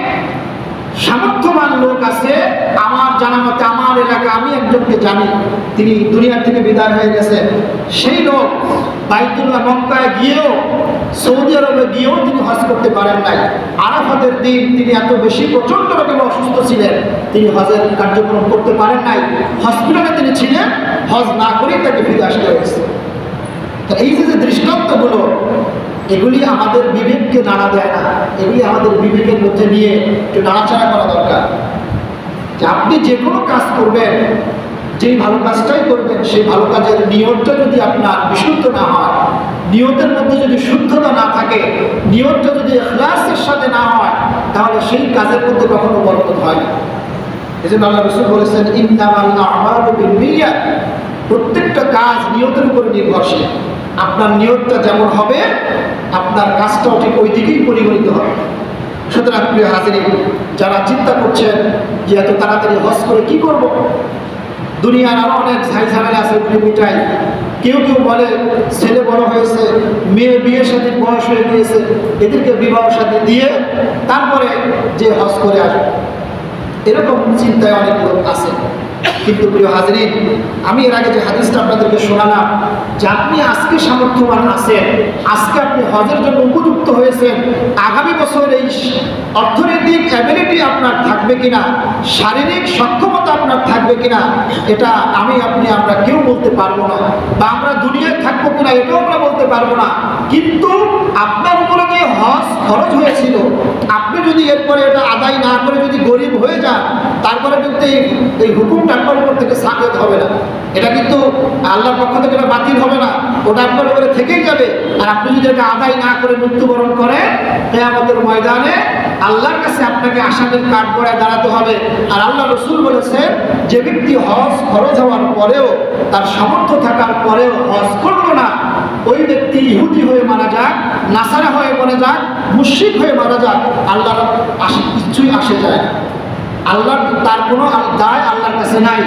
A: সামর্থ্যবান লোক আছে, আমার জানা মতে আমার এলাকা আমি একজনকে জানি, তিনি দুনিয়ার থেকে বিদায় হয়ে গেছেন। সেই লোক বাইতুল্লাহ মক্কায় গিয়েও, সৌদি আরবে গিয়েও তিনি হজ করতে পারেন নাই। আরাফাতের দিন তিনি এত বেশি প্রচণ্ড রকম অসুস্থ ছিলেন, তিনি হজের কার্যক্রম করতে পারেন নাই। হসপিটালে তিনি ছিলেন, হজ না করেই তাকে ফিরে আসতে হয়েছে। এই যে দৃষ্টান্তগুলো, এগুলি আমাদের বিবেককে নাড়া দেয় না, এগুলি আমাদের বিবেকের মধ্যে নিয়ে একটু নাড়াচাড়া করা দরকার। যে আপনি যে কোনো কাজ করবেন, যেই ভালো কাজটাই করবেন, সেই ভালো কাজের নিয়তটা যদি আপনার বিশুদ্ধ না হয়, নিয়তের মধ্যে যদি শুদ্ধতা না থাকে, নিয়তটা যদি ইখলাসের সাথে না হয়, তাহলে সেই কাজের মধ্যে কখনো বরকত হয় না। এই জন্য আল্লাহ রাসূল বলেছেন, ইন্নামাল আ'মালু বিন্নিয়াত, প্রত্যেকটা কাজ নিয়তের উপর নির্ভরশীল। আপনার নিয়তটা যেমন হবে, আপনার কাজটাও ঠিক ওই দিকেই পরিগণিত হবে। সুতরাং প্রিয় হাজিরিন, যারা চিন্তা করছেন যে এত তাড়াতাড়ি হজ করে কি করব, দুনিয়ার আরো অনেক ঝামেলা আছে, ওগুলি মিটাই। কেউ কেউ বলে ছেলে বড় হয়েছে, মেয়ে বিয়ে শাদীর বয়স হয়ে গিয়েছে, এদেরকে বিবাহ শাদী দিয়ে তারপরে যে হজ করে আসবে, এরকম চিন্তায় অনেক লোক আছে। কিন্তু প্রিয় হাজিরিন, আমি এর আগে যে হাদিসটা আপনাদেরকে শোনালাম, যে আপনি আজকে সামর্থ্যবান আছেন, আজকে আপনি হজের জন্য উপযুক্ত হয়েছেন, আগামী বছর এই অর্থনৈতিক অ্যাবিলিটি আপনার থাকবে কিনা, শারীরিক সক্ষমতা আপনার থাকবে কিনা, এটা আমরা কেউ বলতে পারবো না। বা আমরা দুনিয়ায় থাকবো কিনা এটাও আমরা বলতে পারবো না। কিন্তু আপনার উপরে যে হজ খরচ হয়েছিল, আপনি যদি এরপরে এটা আদায় না করে যদি গরিব হয়ে যান, তারপরে কিন্তু এই হুকুমটা আপনার উপর থেকে সাকিত হবে না। এটা কিন্তু আল্লাহর পক্ষ থেকে এটা বাতিল হবে না, ওটা আপনার উপরে থেকেই যাবে। আর আপনি যদি এটা আদায় না করে মৃত্যুবরণ করেন, কিয়ামতের ময়দানে আল্লাহর কাছে আপনাকে আসামির কাঠগড়ায় দাঁড়াতে হবে। আর আল্লাহ রাসূল বলেছেন, যে ব্যক্তি হজ খরচ হওয়ার পরেও, তার সামর্থ্য থাকার পরেও হজ করলো না, ওই ব্যক্তি ইহুদি হয়ে মারা যাক, নাসারা হয়ে মরে যাক, মুশরিক হয়ে মারা যাক, আল্লাহর কিছুই আসে যায় না। আল্লাহর তার কোনো দায় আল্লাহর কাছে নাই,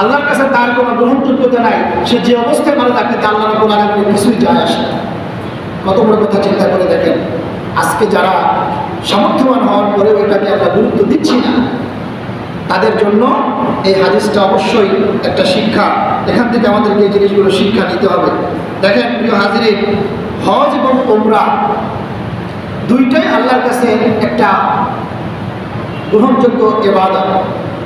A: আল্লাহর কাছে তার কোনো গ্রহণযোগ্যতা নাই। সে যে অবস্থায় মারা যাক, তাতে আল্লাহ রাব্বুল আলামিনের কিছুই যায় আসে না। কত বড় কথা চিন্তা করে দেখেন। আজকে যারা সামর্থ্যবান হওয়ার পরেও এটাকে আমরা গুরুত্ব দিচ্ছি না, তাদের জন্য এই হাদিসটা অবশ্যই একটা শিক্ষা। এখান থেকে আমাদেরকে এই জিনিসগুলো শিক্ষা নিতে হবে। দেখেন প্রিয় হাজিরিন, হজ এবং উমরা দুইটাই আল্লাহর কাছে একটা গ্রহণযোগ্য ইবাদত।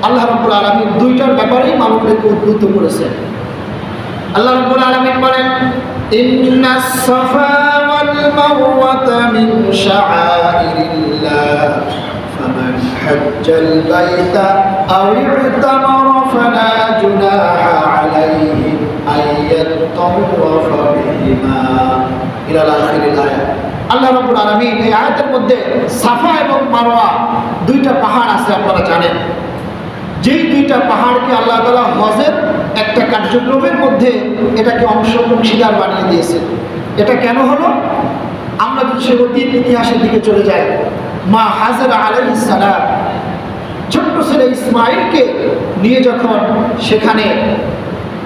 A: আল্লাহ রাব্বুল আলামিন দুইটার ব্যাপারেই মানুষকে উদ্বুদ্ধ করেছেন। আল্লাহ রাব্বুল আলামিন বলেন, ইন্নাস সাফা ওয়াল মারওয়াতা মিন শাআইরিল্লাহ ফামান হাজ্জাল বাইতা আও ইতামারা ফালা জুনাহা আলাইহি আইয়াতাওয়াফা বিহিমা ইলা আখিরিল আয়াত। আল্লাহ রাব্বুল আলামিন এই আয়াতের মধ্যে সাফা এবং মারওয়া দুইটা পাহাড় আছে, আপনারা জানেন। যেই দুইটা পাহাড়কে আল্লাহ তাআলা হজের একটা কার্যক্রমের মধ্যে এটাকে অংশীদার বানিয়ে দিয়েছে। এটা কেন হলো? আমরা যদি সে অতীত ইতিহাসের দিকে চলে যাই, মা হাজেরা আলাইহিস সালাম ছোট্ট ছেলে ইসমাঈলকে নিয়ে যখন সেখানে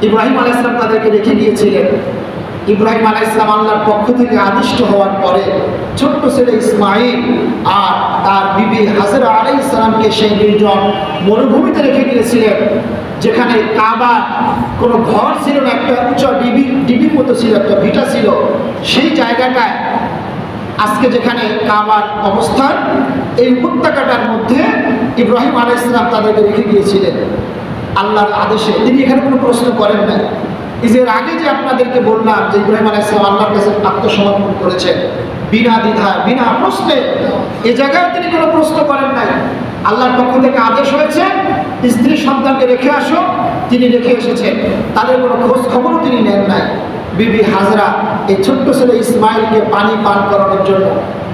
A: ইব্রাহিম আলাইহিস সালাম তাদেরকে রেখে গিয়েছিলেন, ইব্রাহিম আলাইহিস সালাম আল্লাহর পক্ষ থেকে আদিষ্ট হওয়ার পরে ছোট্ট ছেলে ইসমাঈল আর তার বিবি হাজেরা আলাইহিস সালামকে সেই নির্জন মরুভূমিতে রেখে গিয়েছিলেন, যেখানে কাবা কোনো ঘর ছিল না, একটা উঁচা ডিবির মতো ছিল, একটা ভিটা ছিল। সেই জায়গাটায় আজকে যেখানে কাবার অবস্থান, এই উপত্যকাটার মধ্যে ইব্রাহিম আলাইহিস সালাম তাদেরকে রেখে গিয়েছিলেন আল্লাহর আদেশে। তিনি এখানে কোনো প্রশ্ন করেন নাই। এই যে আগে যে আপনাদেরকে বললাম যে ইব্রাহিম আলাইহিস সালাম আল্লাহর কাছে আত্মসমর্পণ করেছেন বিনা দ্বিধায় বিনা প্রশ্নে, এ জায়গায় তিনি কোনো প্রশ্ন করেন নাই। আল্লাহর পক্ষ থেকে আদেশ হয়েছে স্ত্রী সন্তানকে রেখে আসো, তিনি রেখে এসেছেন। তাদের কোনো খোঁজ খবরও তিনি নেন নাই। বিবি হাজরা এই ছোট্ট ছেলে ইসমাইলকে পানি পান করানোর জন্য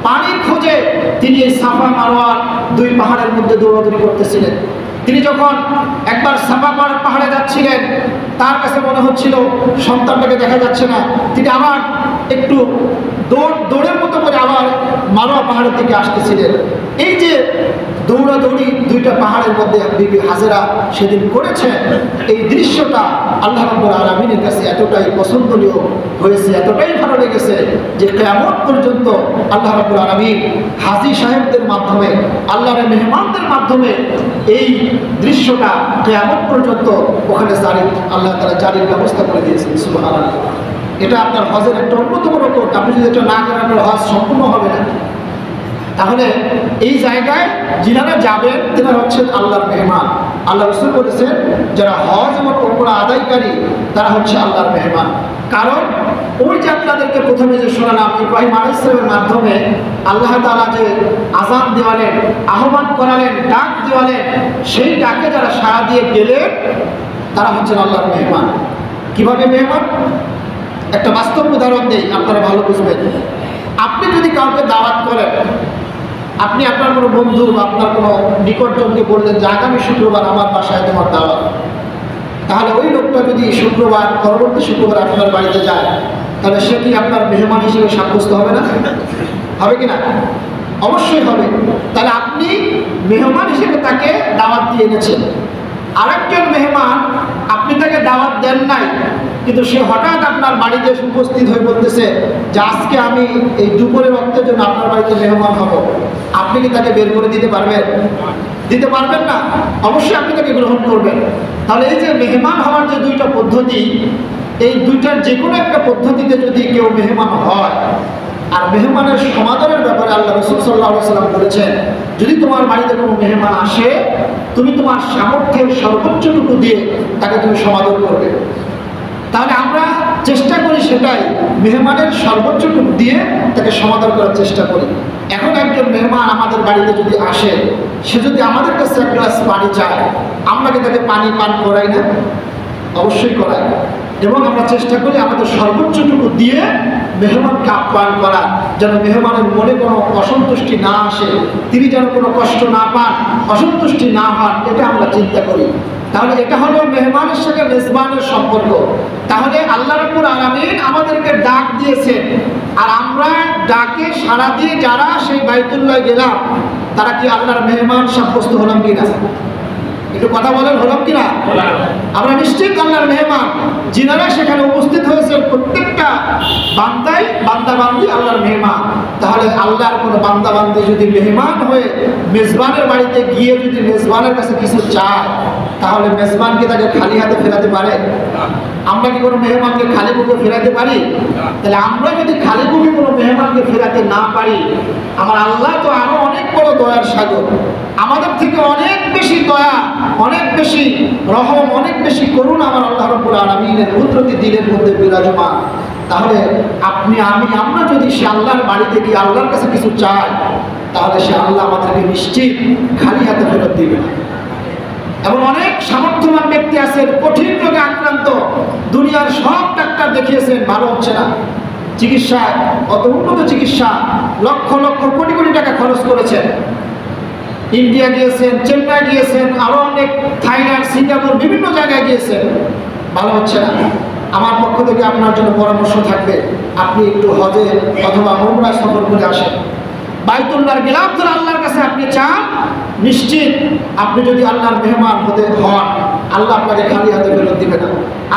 A: পানির খোঁজে তিনি এই সাফা মারওয়ার দুই পাহাড়ের মধ্যে দৌড়াদৌড়ি করতেছিলেন। তিনি যখন একবার সাফা পাহাড়ে যাচ্ছিলেন, তার কাছে মনে হচ্ছিল সন্তানটাকে দেখা যাচ্ছে না। তিনি আবার একটু দৌড়ের মতো করে আবার মারোয়া পাহাড়ের দিকে আসতেছিলেন। এই যে দৌড়াদৌড়ি দুইটা পাহাড়ের মধ্যে বিবি হাজেরা সেদিন করেছেন, এই দৃশ্যটা আল্লাহ রাব্বুল আলামিনের কাছে এতটাই পছন্দনীয় হয়েছে, এতটাই ভালো লেগেছে যে কিয়ামত পর্যন্ত আল্লাহ রাব্বুল আলামিন হাজী সাহেবদের মাধ্যমে, আল্লাহর মেহমানদের মাধ্যমে এই দৃশ্যটা কিয়ামত পর্যন্ত ওখানে আল্লাহ তাআলা জারির ব্যবস্থা করে দিয়েছেন। সুবহানাল্লাহ। এটা আপনার হজের একটা অন্যতম রকম। আপনি যদি এটা না করেন আপনার হজ সম্পূর্ণ হবে না। তাহলে এই জায়গায় যিনারা যাবেন তেনারা হচ্ছেন আল্লাহর মেহমান। আল্লাহ রাসূল বলেছেন যারা হজ এবং উমরা আদায়কারী তারা হচ্ছে আল্লাহর মেহমান। কারণ ওই যে আপনাদেরকে প্রথমে যে শোনালাম ইব্রাহিম আলাইহিস সালামের মাধ্যমে আল্লাহ তাআলা যে আযান দেওয়ালেন, আহ্বান করালেন, ডাক দেওয়ালেন, সেই ডাকে যারা সাড়া দিয়ে গেলেন তারা হচ্ছেন আল্লাহর মেহমান। কিভাবে মেহমান? একটা বাস্তব উদাহরণ দেই, আপনারা ভালো বুঝবেন। আপনি যদি কাউকে দাওয়াত করেন, আপনি আপনার কোনো বন্ধু বা আপনার কোনো নিকটজনকে বললেন যে আগামী শুক্রবার আমার বাসায় তোমার দাওয়াত, তাহলে ওই লোকটা যদি শুক্রবার পরবর্তী শুক্রবার আপনার বাড়িতে যায়, তাহলে সে কি আপনার মেহমান হিসেবে সাব্যস্ত হবে না? হবে কি না? অবশ্যই হবে। তাহলে আপনি মেহমান হিসেবে তাকে দাওয়াত দিয়ে এনেছেন। আরেকজন মেহমান আপনি তাকে দাওয়াত দেন নাই, কিন্তু সে হঠাৎ আপনার বাড়িতে উপস্থিত হয়ে বলতেছে যে আজকে আমি এই দুপুরের রক্তের জন্য আপনার বাড়িতে মেহমান হব। আপনি কি তাকে বের করে দিতে পারবেন? দিতে পারবেন না। অবশ্যই আপনি তাকে গ্রহণ করবেন। তাহলে এই যে মেহমান হওয়ার যে দুইটা পদ্ধতি, এই দুইটার যে কোনো একটা পদ্ধতিতে যদি কেউ মেহমান হয়, আর মেহমানের সমাদরের ব্যাপারে আল্লাহ রাসূল সাল্লাল্লাহু আলাইহি ওয়াসাল্লাম বলেছেন যদি তোমার বাড়িতে কোনো মেহমান আসে, তুমি তোমার সামর্থ্যের সর্বোচ্চটুকু দিয়ে তাকে তুমি সমাদর করবে। তাহলে আমরা চেষ্টা করি সেটাই, মেহমানের সর্বোচ্চটুকু দিয়ে তাকে সমাদর করার চেষ্টা করি। এখন একজন মেহমান আমাদের বাড়িতে যদি আসে, সে যদি আমাদের কাছে এক গ্লাস পানি চায়, আমরা কি তাকে পানি পান করাই না? অবশ্যই করাই। এবং আমরা চেষ্টা করি আমাদের সর্বোচ্চটুকু দিয়ে মেহমানকে আপ্যায়ন করা, যেন মেহমানের মনে কোনো অসন্তুষ্টি না আসে, তিনি যেন কোনো কষ্ট না পান, অসন্তুষ্টি না হন, এটা আমরা চিন্তা করি। তাহলে এটা হলো মেহমানের সাথে মেজবানের সম্পর্ক। তাহলে আল্লাহ রাব্বুল আলামিন আমাদেরকে ডাক দিয়েছেন, আর আমরা ডাকে সাড়া দিয়ে যারা সেই বাইতুল্লাহ গেলাম, তারা কি আল্লাহর মেহমান সাব্যস্ত হলাম কিনা? একটু কথা বলেন, হলাম কিনা? আমরা নিশ্চিত আল্লাহর মেহমান। যিনারা সেখানে উপস্থিত হয়েছেন প্রত্যেকটা বান্দাবান্দি আল্লাহর মেহমান। তাহলে আল্লাহর কোনো বান্দাবান্দি যদি মেহমান হয়ে মেজবানের বাড়িতে গিয়ে যদি মেজবানের কাছে কিছু চায়, তাহলে মেজবান কি তাকে খালি হাতে ফেরাতে পারে? আমরা কি কোনো মেহমানকে খালি মুখে ফেরাতে পারি? তাহলে আমরা যদি খালি মুখে কোনো মেহমানকে ফেরাতে না পারি, আমার আল্লাহ তো আরো অনেক বড় দয়ার সাগর, আমাদের থেকে অনেক বেশি দয়া, অনেক বেশি রহম, অনেক বেশি করুণা আমার আল্লাহ রাব্বুল আলামিনের কুদরতি দিলের মধ্যে বিরাজমান। তাহলে আপনি আমরা যদি সে আল্লাহর বাড়িতে গিয়ে আল্লাহর কাছে কিছু চাই, তাহলে সে আল্লাহ আমাদেরকে নিশ্চিত খালি হাতে ফেরত দিবে না। এমন অনেক সামর্থ্যবান ব্যক্তি আছেন, কঠিন রোগে আক্রান্ত, দুনিয়ার সব ডাক্তার দেখিয়েছেন, ভালো হচ্ছে না, চিকিৎসায় অত উন্নত চিকিৎসা, লক্ষ লক্ষ কোটি কোটি টাকা খরচ করেছেন, ইন্ডিয়া গিয়েছেন, চেন্নাই গিয়েছেন, আরো অনেক থাইল্যান্ড, সিঙ্গাপুর, বিভিন্ন জায়গায় গিয়েছেন, ভালো হচ্ছে না। আমার পক্ষ থেকে আপনার জন্য পরামর্শ থাকবে, আপনি একটু হজে অথবা উমরা সফর করে আসেন। বাইতুল্লাহর গিলাফ ধরে আল্লাহর কাছে আপনি চান, নিশ্চিত আপনি যদি আল্লাহর মেহমান হতে হন, আল্লাহ আপনাকে খালি হাতে ফেরত দিবে না।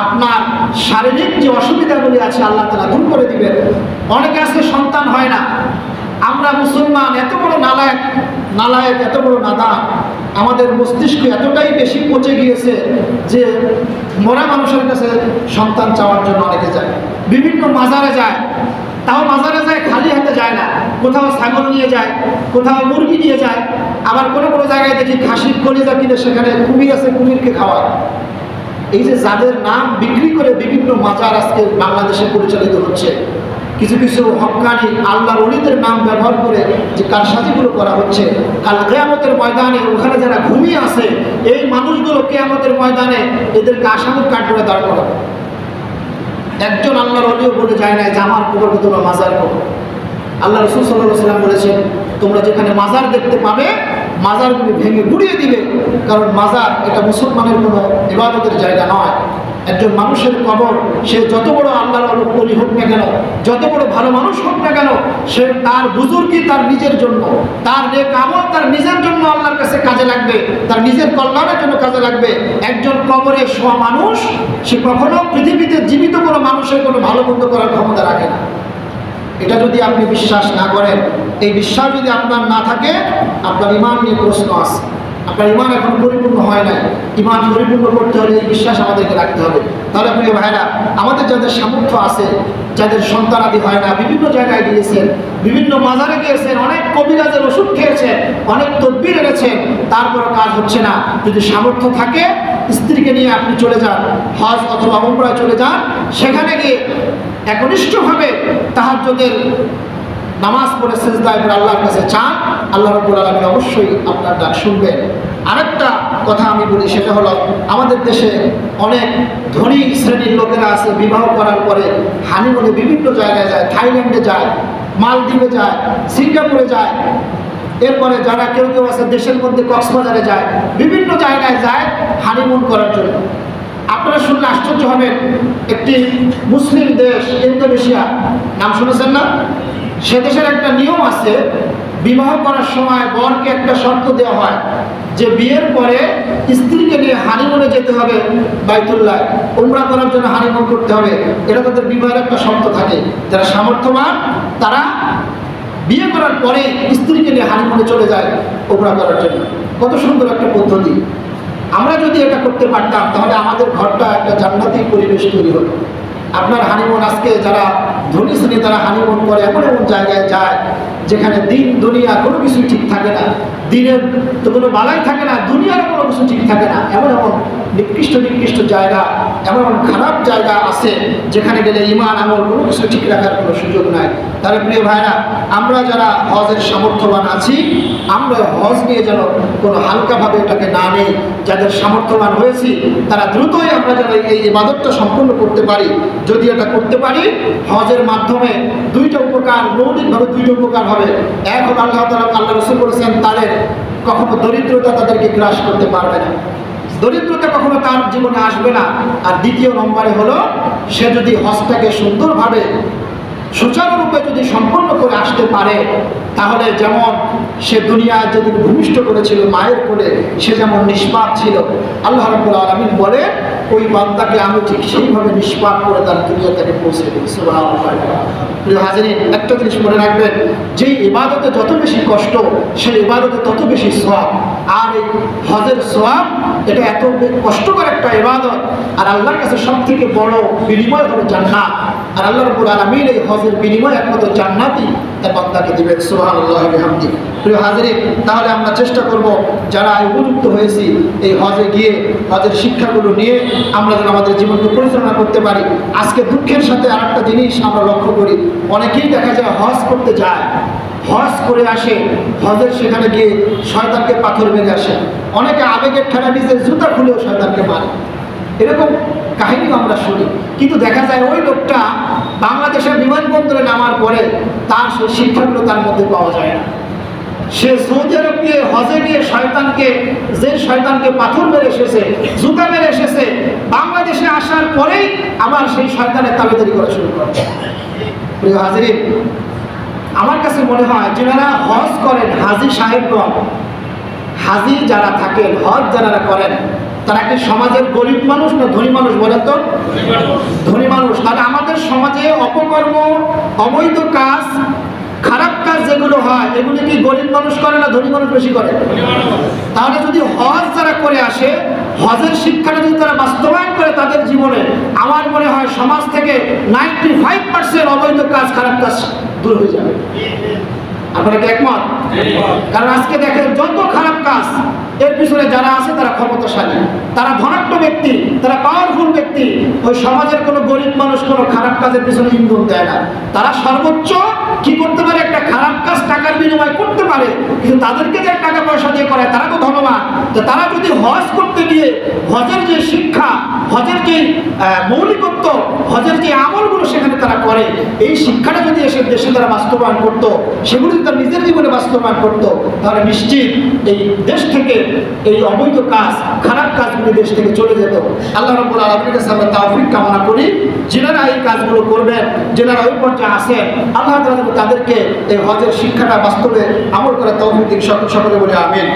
A: আপনার শারীরিক যে অসুবিধাগুলি আছে আল্লাহ তাআলা দূর করে দিবেন। অনেকে আছে সন্তান হয় না। আমরা মুসলমান এত বড় নালায়েক, এত বড় নাদান, আমাদের মস্তিষ্ক এতটাই বেশি পচে গিয়েছে যে মরা মানুষের কাছে সন্তান চাওয়ার জন্য অনেকে যায়, বিভিন্ন মাজারে যায়, তাও মাজারে যায় খালি হাতে যায় না, কোথাও ছাগল নিয়ে যায়, কোথাও মুরগি নিয়ে যায়, আবার কোনো কোনো জায়গায় দেখি খাসির কলিজা কিনে সেখানে কুমির আছে, কুমিরকে খাওয়ায়। এই যে যাদের নাম বিক্রি করে বিভিন্ন মাজার আজকে বাংলাদেশে পরিচালিত হচ্ছে, কিছু কিছু হক্কানি আল্লাহর ওলিদের নাম ব্যবহার করে যে কারসাজিগুলো করা হচ্ছে, কাল কিয়ামতের ময়দানে ওখানে যারা ঘুমিয়ে আছে এই মানুষগুলো কিয়ামতের ময়দানে এদেরকে আসামির কাঠগড়ায় দাঁড় করাবে। একজন আল্লাহর ওলিও বলে যায় না যে আমার কবরকে তোমরা মাজার করো। আল্লাহ রাসূল সাল্লাল্লাহু আলাইহি ওয়াসাল্লাম বলেছেন, তোমরা যেখানে মাজার দেখতে পাবে মাজারগুলি ভেঙে গুড়িয়ে দিবে, কারণ মাজার এটা মুসলমানের কোনো ইবাদতের জায়গা নয়। একজন মানুষের কবর, সে যত বড় আল্লাহর ওলি হোক না কেন, যত বড় ভালো মানুষ হোক না কেন, সে তার বুজুর্গি তার নিজের জন্য, তার নেক আমল তার নিজের জন্য আল্লাহর কাছে কাজে লাগবে, তার নিজের কল্যাণের জন্য কাজে লাগবে। একজন কবরে শোয়া মানুষ সে কখনো পৃথিবীতে জীবিত কোনো মানুষের কোনো ভালো মন্দ করার ক্ষমতা রাখে না। এটা যদি আপনি বিশ্বাস না করেন, এই বিশ্বাস যদি আপনার না থাকে, আপনার ঈমান নিয়ে প্রশ্ন আছে। আপনার ঈমান এখন পরিপূর্ণ হয় নাই। ঈমান পরিপূর্ণ করতে হলে এই বিশ্বাস আমাদেরকে রাখতে হবে। তাহলে প্রিয় ভাইরা, আমাদের যাদের সামর্থ্য আছে, যাদের সন্তানাদি হয় না, বিভিন্ন জায়গায় গিয়েছেন, বিভিন্ন মাজারে গিয়েছেন, অনেক কবিরাজের ওষুধ খেয়েছেন, অনেক তদবির এনেছেন, তারপর কাজ হচ্ছে না। যদি সামর্থ্য থাকে, স্ত্রীকে নিয়ে আপনি চলে যান, হজ অথবা উমরায় চলে যান, সেখানে গিয়ে একনিষ্ঠভাবে তাহাজ্জুদের নামাজ পড়ে সিজদায় পড়ে আল্লাহর কাছে চান, আল্লাহ রাব্বুল আলামিন অবশ্যই আপনার ডাক শুনবেন। আরেকটা কথা আমি বলি, সেটা হলো আমাদের দেশে অনেক ধনী শ্রেণীর লোকেরা আছে, বিবাহ করার পরে হানিমুনে বিভিন্ন জায়গায় যায়, থাইল্যান্ডে যায়, মালদ্বীপে যায়, সিঙ্গাপুরে যায়, এরপরে যারা কেউ কেউ আছে দেশের মধ্যে কক্সবাজারে যায়, বিভিন্ন জায়গায় যায় হানিমুন করার জন্য। আপনারা শুনলে আশ্চর্য হবেন, একটি মুসলিম দেশ ইন্দোনেশিয়া, নাম শুনেছেন না? সে দেশের একটা নিয়ম আছে, বিবাহ করার সময় বরকে একটা শর্ত দেওয়া হয় যে বিয়ের পরে স্ত্রীকে নিয়ে হানিমুনে যেতে হবে বাইতুল্লাহ, উমরা করার জন্য হানিমুন করতে হবে। এটা তাদের বিবাহের একটা শর্ত থাকে। যারা সামর্থ্যবান তারা বিয়ে করার পরে স্ত্রীকে নিয়ে হানিমুনে চলে যায় উমরা করার জন্য। কত সুন্দর একটা পদ্ধতি। আমরা যদি এটা করতে পারতাম তাহলে আমাদের ঘরটা একটা জান্নাতি পরিবেশ তৈরি হতো। আপনার হানিমুন আজকে যারা ধনী শ্রেণী তারা হানিমুন করে এমন এমন জায়গায় যায় যেখানে দিন দুনিয়া কোনো কিছু ঠিক থাকে না, দিনের তো কোনো বালাই থাকে না, দুনিয়ার কোনো কিছু ঠিক থাকে না। এমন এমন নিকৃষ্ট নিকৃষ্ট জায়গা, এমন এমন খারাপ জায়গা আছে যেখানে গেলে ঈমান আমল কোনো কিছু ঠিক রাখার কোনো সুযোগ নাই। তাহলে প্রিয় ভাইরা, আমরা যারা হজের সামর্থ্যবান আছি, আমরা হজ নিয়ে যেন কোনো হালকাভাবে এটাকে না নেই। যাদের সামর্থ্যবান হয়েছি তারা দ্রুতই আমরা যেন এই ইবাদতটা সম্পূর্ণ করতে পারি। যদি এটা করতে পারি, হজের মাধ্যমে দুইটা উপকার, মৌলিকভাবে দুইটা উপকার হবে। এক হলো আল্লাহ তাআলা, আল্লাহ রাসূল বলেছেন, তাদের কখনো দরিদ্রতা তাদেরকে গ্রাস করতে পারবে না, দরিদ্রতা কখনো তার জীবনে আসবে না। আর দ্বিতীয় নম্বরে হলো, সে যদি হজটাকে সুন্দরভাবে সুচারুরূপে যদি সম্পন্ন করে আসতে পারে, তাহলে যেমন সে দুনিয়ায় যেদিন ভূমিষ্ঠ করেছিল মায়ের কোলে, সে যেমন নিষ্পাপ ছিল, আল্লাহ রাব্বুল আলামিন বলে ওই বান্দাকে আমি ঠিক সেইভাবে নিষ্পাপ করে তার দুনিয়া থেকে পৌঁছে দিই। সুবহানাল্লাহ। প্রিয় হাজিরিন, একটা জিনিস মনে রাখবেন, যেই ইবাদতে যত বেশি কষ্ট, সেই ইবাদতে তত বেশি সওয়াব। আর এই হজের সওয়াব, এটা এত কষ্টকর একটা ইবাদত, আর আল্লাহর কাছে সব থেকে বড় বিনিময় হলো জান্নাত। আর আল্লাহ রাব্বুল আলামিন এই হজের বিনিময় একমাত্র জান্নাতই তার বান্দাকে দিবেন। সুবহানাল্লাহি ওয়া বিহামদিহি। প্রিয় হাজিরিন, তাহলে আমরা চেষ্টা করব যারা উপযুক্ত হয়েছি এই হজে গিয়ে হজের শিক্ষাগুলো নিয়ে আমরা যেন আমাদের জীবনকে পরিচালনা করতে পারি। আজকে দুঃখের সাথে আরেকটা জিনিস আমরা লক্ষ্য করি, অনেকেই দেখা যায় হজ করতে যায়, হজ করে আসে, হজের সেখানে গিয়ে শয়তানকে পাথর মেরে আসে। অনেকে আবেগের ঠেলা নিজের জুতা খুলেও শয়তানকে মারে, এরকম কাহিনীও আমরা শুনি। কিন্তু দেখা যায় ওই লোকটা বাংলাদেশের বিমানবন্দরে নামার পরে তার সেই শিক্ষাগুলো তার মধ্যে পাওয়া যায় না। সে সৌদি আরব গিয়ে হজে গিয়ে শয়তানকে পাথর মেরে এসেছে, জুতা মেরে এসেছে, বাংলাদেশে আসার পরেই আবার সেই শয়তানের তাবেদারি করা শুরু করে। প্রিয় হাজিরিন, আমার কাছে মনে হয় যারা হজ করেন, হাজি সাহেবগণ, হাজি যারা থাকেন, হজ যারা করেন, তারা কি সমাজের গরিব মানুষ না ধনী মানুষ বলেন তো? ধনী মানুষ। তাহলে আমাদের সমাজে অপকর্ম, অবৈধ কাজ, খারাপ কাজ যেগুলো হয়, এগুলি কি গরিব মানুষ করে না ধনী মানুষ বেশি করে? তাহলে যদি হজ যারা করে আসে, হজের শিক্ষাটা যদি তারা বাস্তবায়ন করে তাদের জীবনে, আমার মনে হয় সমাজ থেকে 95% অবৈধ কাজ, খারাপ কাজ দূর হয়ে যাবে। আপনারা কি একমত? কারণ আজকে দেখেন যত খারাপ কাজ এর পিছনে যারা আছে তারা ক্ষমতাশালী, তারা ধনাঢ্য ব্যক্তি, তারা পাওয়ারফুল ব্যক্তি। ওই সমাজের কোনো গরিব মানুষ কোনো খারাপ কাজের পিছনে ইন্ধন দেয় না। তারা সর্বোচ্চ কি করতে পারে, একটা খারাপ কাজ টাকার বিনিময় করতে পারে, কিন্তু তাদেরকে যে টাকা পয়সা দিয়ে করায় তারা তো ধনবান। তো তারা যদি হজ করতে গিয়ে হজের যে শিক্ষা, হজের যে মৌলিকত্ব, হজের যে আমলগুলো সেখানে তারা করে, এই শিক্ষাটা যদি এসে দেশে তারা বাস্তবায়ন করত, সেগুলো যদি তারা নিজের জীবনে বাস্তবায়ন করত, তাহলে নিশ্চিত এই দেশ থেকে এই অবৈধ কাজ, খারাপ কাজগুলো দেশ থেকে চলে যেত। আল্লাহ রাব্বুল আলামিনের কাছে আমরা তাওফিক কামনা করি, যারা এই কাজগুলো করবেন, যারা ওই পর্যায়ে আছেন, আল্লাহ তাআলা তাদেরকে এই হজের শিক্ষাটা বাস্তবে আমল করার তৌফিক দিন। সকলে বলে আমিন।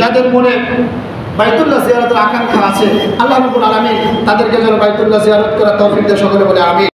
A: যাদের মনে বাইতুল্লাহ জিয়ারতের আকাঙ্ক্ষা আছে, আল্লাহ রাব্বুল আলামিন তাদেরকে যেন বাইতুল্লাহ জিয়ারত করার তৌফিক দেন। সকলে বলে আমিন।